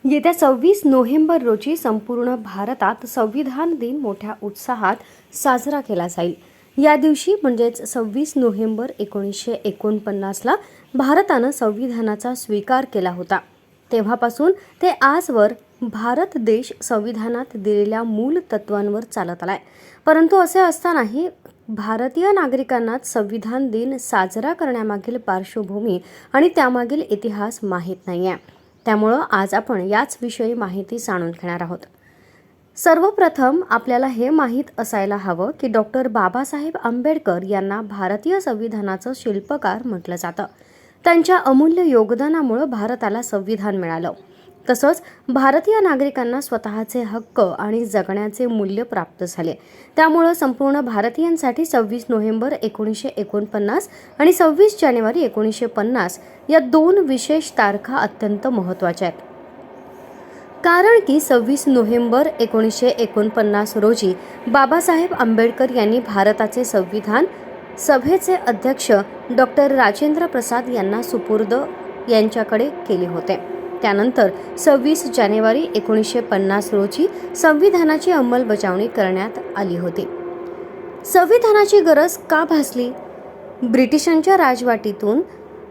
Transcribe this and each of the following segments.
येत्या 26 नोव्हेंबर रोजी संपूर्ण भारतात संविधान दिन मोठ्या उत्साहात साजरा केला जाईल. या दिवशी म्हणजेच 26 नोव्हेंबर 1949ला भारतानं संविधानाचा स्वीकार केला होता. तेव्हापासून ते आजवर भारत देश संविधानात दिलेल्या मूल तत्वांवर चालत आलाय. परंतु असे असतानाही भारतीय नागरिकांना संविधान दिन साजरा करण्यामागील पार्श्वभूमी आणि त्यामागील इतिहास माहीत नाहीये. त्यामुळं आज आपण याच विषयी माहिती जाणून घेणार आहोत. सर्वप्रथम आपल्याला हे माहीत असायला हवं की डॉक्टर बाबासाहेब आंबेडकर यांना भारतीय संविधानाचं शिल्पकार म्हटलं जातं. त्यांच्या अमूल्य योगदानामुळे भारताला संविधान मिळालं. तसंच भारतीय नागरिकांना स्वतःचे हक्क आणि जगण्याचे मूल्य प्राप्त झाले. त्यामुळे संपूर्ण भारतीयांसाठी 26 नोव्हेंबर 1949 आणि 26 जानेवारी 1950 या दोन विशेष तारखा अत्यंत महत्त्वाच्या आहेत. कारण की 26 नोव्हेंबर 1949 रोजी बाबासाहेब आंबेडकर यांनी भारताचे संविधान सभेचे अध्यक्ष डॉक्टर राजेंद्र प्रसाद यांना सुपूर्द यांच्याकडे केले होते. त्यानंतर 26 जानेवारी 1950 रोजी संविधानाची अंमलबजावणी करण्यात आली होती. संविधानाची गरज का भासली? ब्रिटिशांच्या राजवटीतून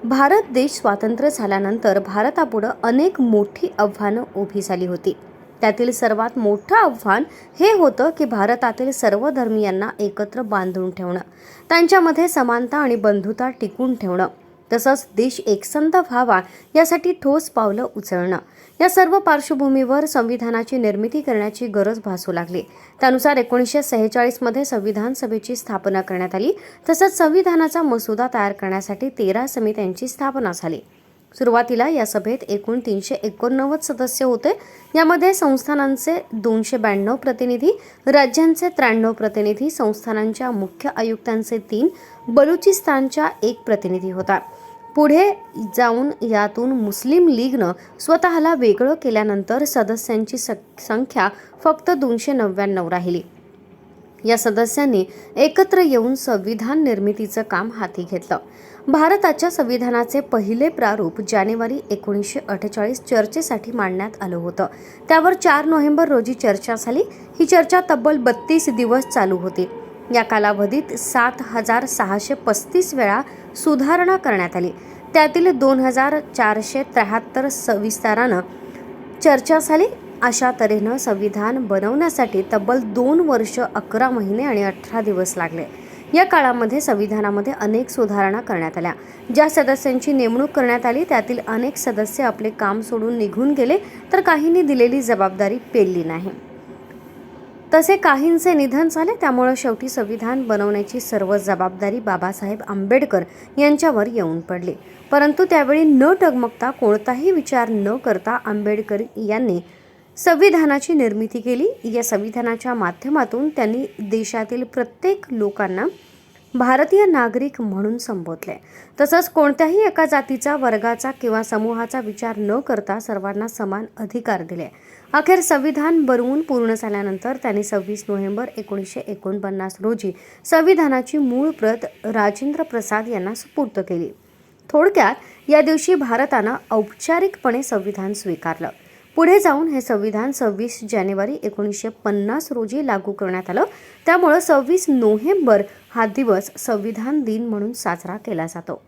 भारत देश स्वातंत्र्य झाल्यानंतर भारतापुढे अनेक मोठी आव्हानं उभी झाली होती. त्यातील सर्वात मोठं आव्हान हे होतं की भारतातील सर्व धर्मीयांना एकत्र बांधून ठेवणं, त्यांच्यामध्ये समानता आणि बंधुता टिकून ठेवणं, तसंच देश एकसंध व्हावा यासाठी ठोस पावलं उचलणं. या सर्व पार्श्वभूमीवर संविधानाची निर्मिती करण्याची गरज भासू लागली. त्यानुसार 1946 मध्ये संविधान सभेची स्थापना करण्यात आली. तसंच संविधानाचा मसुदा तयार करण्यासाठी 13 समित्यांची स्थापना झाली. सुरुवातीला या सभेत एकूण 389 सदस्य होते. यामध्ये संस्थानांचे 292 प्रतिनिधी, राज्यांचे 93 प्रतिनिधी, संस्थानांच्या मुख्य आयुक्तांचे 3, बलुचिस्तानच्या 1 प्रतिनिधी होता. पुढे जाऊन यातून मुस्लिम लीगनं स्वतःला वेगळं केल्यानंतर सदस्यांची संख्या फक्त 299 राहिली. या सदस्यांनी एकत्र येऊन संविधान निर्मितीचं काम हाती घेतलं. भारताच्या संविधानाचे पहिले प्रारूप जानेवारी 1948 चर्चेसाठी मांडण्यात आलं होतं. त्यावर 4 नोव्हेंबर रोजी चर्चा झाली. ही चर्चा तब्बल 32 दिवस चालू होती. या कालावधीत 7,635 वेळा सुधारणा करण्यात आली. त्यातील 2,473 विस्तारानं चर्चा झाली. अशा तऱ्हेनं संविधान बनवण्यासाठी तब्बल 2 वर्ष 11 महिने आणि 18 दिवस लागले. या काळामध्ये संविधानामध्ये अनेक सुधारणा करण्यात आल्या. ज्या सदस्यांची नेमणूक करण्यात आली त्यातील अनेक सदस्य आपले काम सोडून निघून गेले, तर काहींनी दिलेली जबाबदारी पेलली नाही. तसे काहींचे निधन झाले. त्यामुळे शेवटी संविधान बनवण्याची सर्व जबाबदारी बाबासाहेब आंबेडकर यांच्यावर येऊन पडली. परंतु त्यावेळी न डगमगता, कोणताही विचार न करता आंबेडकर यांनी संविधानाची निर्मिती केली. या संविधानाच्या माध्यमातून त्यांनी देशातील प्रत्येक लोकांना भारतीय नागरिक म्हणून संबोधले. तसंच कोणत्याही एका जातीचा, वर्गाचा किंवा समूहाचा विचार न करता सर्वांना समान अधिकार दिले. अखेर संविधान बनवून पूर्ण झाल्यानंतर त्यांनी 26 नोव्हेंबर 1949 रोजी संविधानाची मूळ प्रत राजेंद्र प्रसाद यांना सुपूर्द केली. थोडक्यात या दिवशी भारतानं औपचारिकपणे संविधान स्वीकारलं. पुढे जाऊन हे संविधान 26 जानेवारी 1950 रोजी लागू करण्यात आलं. त्यामुळे 26 नोव्हेंबर हा दिवस संविधान दिन म्हणून साजरा केला जातो.